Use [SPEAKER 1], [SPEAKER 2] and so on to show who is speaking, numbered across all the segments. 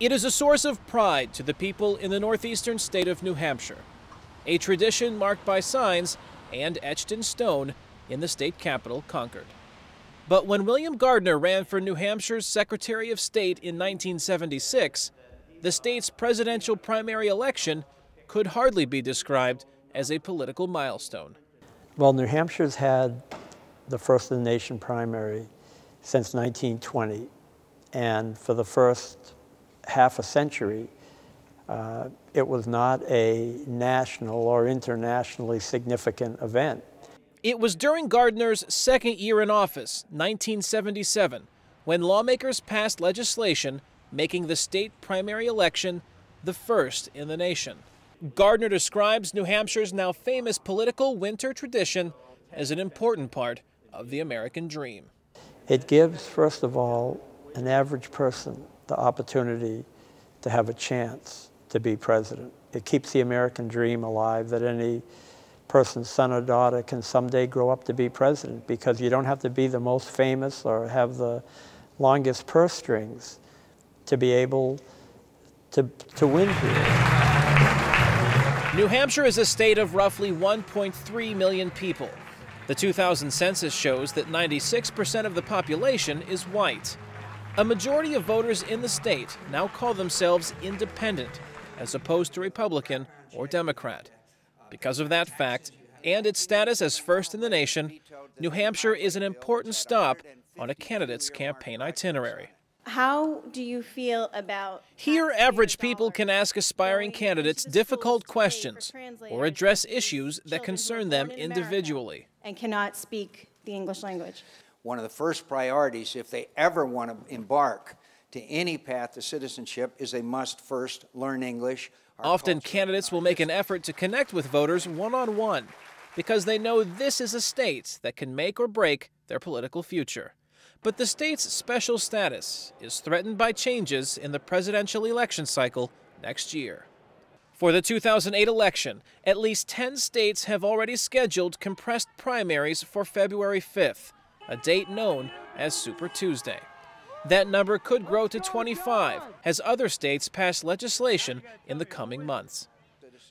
[SPEAKER 1] It is a source of pride to the people in the northeastern state of New Hampshire, a tradition marked by signs and etched in stone in the state capital, Concord. But when William Gardner ran for New Hampshire's Secretary of State in 1976, the state's presidential primary election could hardly be described as a political milestone.
[SPEAKER 2] Well, New Hampshire's had the first in the nation primary since 1920, and for the first half a century, it was not a national or internationally significant event.
[SPEAKER 1] It was during Gardner's second year in office, 1977, when lawmakers passed legislation making the state primary election the first in the nation. Gardner describes New Hampshire's now famous political winter tradition as an important part of the American dream.
[SPEAKER 2] It gives, first of all, an average person the opportunity to have a chance to be president. It keeps the American dream alive, that any person's son or daughter can someday grow up to be president, because you don't have to be the most famous or have the longest purse strings to be able to win here.
[SPEAKER 1] New Hampshire is a state of roughly 1.3 million people. The 2000 census shows that 96% of the population is white. A majority of voters in the state now call themselves independent, as opposed to Republican or Democrat. Because of that fact, and its status as first in the nation, New Hampshire is an important stop on a candidate's campaign itinerary.
[SPEAKER 3] How do you feel about...
[SPEAKER 1] Here, average people can ask aspiring candidates difficult questions or address issues that concern them individually.
[SPEAKER 3] And cannot speak the English language.
[SPEAKER 4] One of the first priorities, if they ever want to embark to any path to citizenship, is they must first learn English.
[SPEAKER 1] Often, candidates will make an effort to connect with voters one-on-one because they know this is a state that can make or break their political future. But the state's special status is threatened by changes in the presidential election cycle next year. For the 2008 election, at least 10 states have already scheduled compressed primaries for February 5th, a date known as Super Tuesday. That number could grow to 25 as other states pass legislation in the coming months.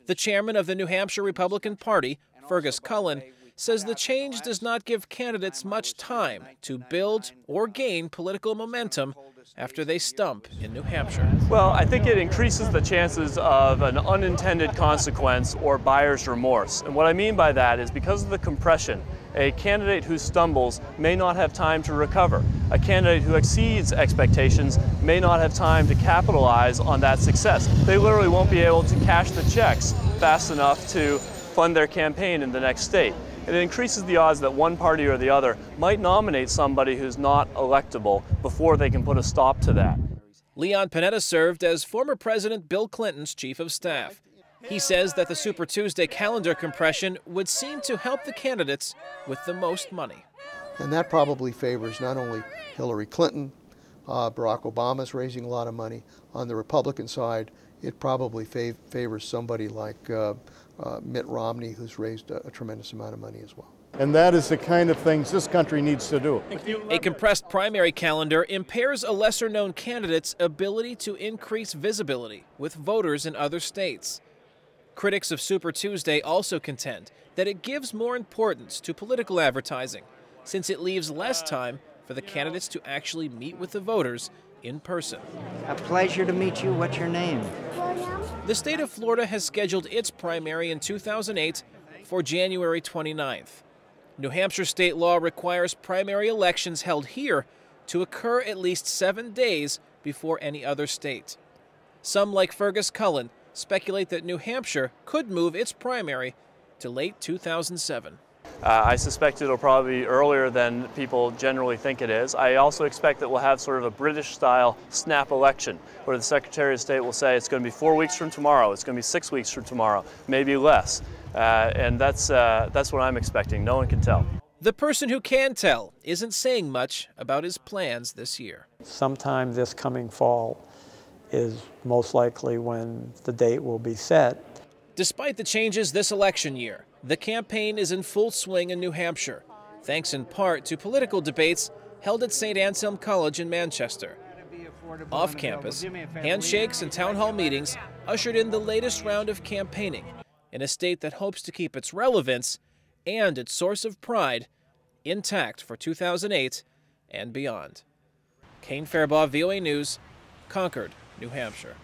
[SPEAKER 1] The chairman of the New Hampshire Republican Party, Fergus Cullen, says the change does not give candidates much time to build or gain political momentum after they stump in New Hampshire.
[SPEAKER 5] Well, I think it increases the chances of an unintended consequence or buyer's remorse. And what I mean by that is because of the compression, a candidate who stumbles may not have time to recover. A candidate who exceeds expectations may not have time to capitalize on that success. They literally won't be able to cash the checks fast enough to fund their campaign in the next state. It increases the odds that one party or the other might nominate somebody who's not electable before they can put a stop to that.
[SPEAKER 1] Leon Panetta served as former President Bill Clinton's chief of staff. He says that the Super Tuesday calendar compression would seem to help the candidates with the most money.
[SPEAKER 6] And that probably favors not only Hillary Clinton, Barack Obama's raising a lot of money. On the Republican side, it probably favors somebody like Mitt Romney, who's raised a tremendous amount of money as well.
[SPEAKER 7] And that is the kind of things this country needs to do.
[SPEAKER 1] A compressed primary calendar impairs a lesser-known candidate's ability to increase visibility with voters in other states. Critics of Super Tuesday also contend that it gives more importance to political advertising, since it leaves less time for the candidates to actually meet with the voters in person.
[SPEAKER 4] A pleasure to meet you. What's your name?
[SPEAKER 1] The state of Florida has scheduled its primary in 2008 for January 29th. New Hampshire state law requires primary elections held here to occur at least 7 days before any other state. Some, like Fergus Cullen, speculate that New Hampshire could move its primary to late 2007.
[SPEAKER 5] I suspect it'll probably be earlier than people generally think it is. I also expect that we'll have sort of a British-style snap election, where the Secretary of State will say it's going to be 4 weeks from tomorrow, it's going to be 6 weeks from tomorrow, maybe less. And that's what I'm expecting. No one can tell.
[SPEAKER 1] The person who can tell isn't saying much about his plans this year.
[SPEAKER 2] Sometime this coming fall is most likely when the date will be set.
[SPEAKER 1] Despite the changes this election year, the campaign is in full swing in New Hampshire, thanks in part to political debates held at St. Anselm College in Manchester. Off campus, handshakes and town hall meetings ushered in the latest round of campaigning in a state that hopes to keep its relevance and its source of pride intact for 2008 and beyond. Kane Fairbaugh, VOA News, Concord, New Hampshire.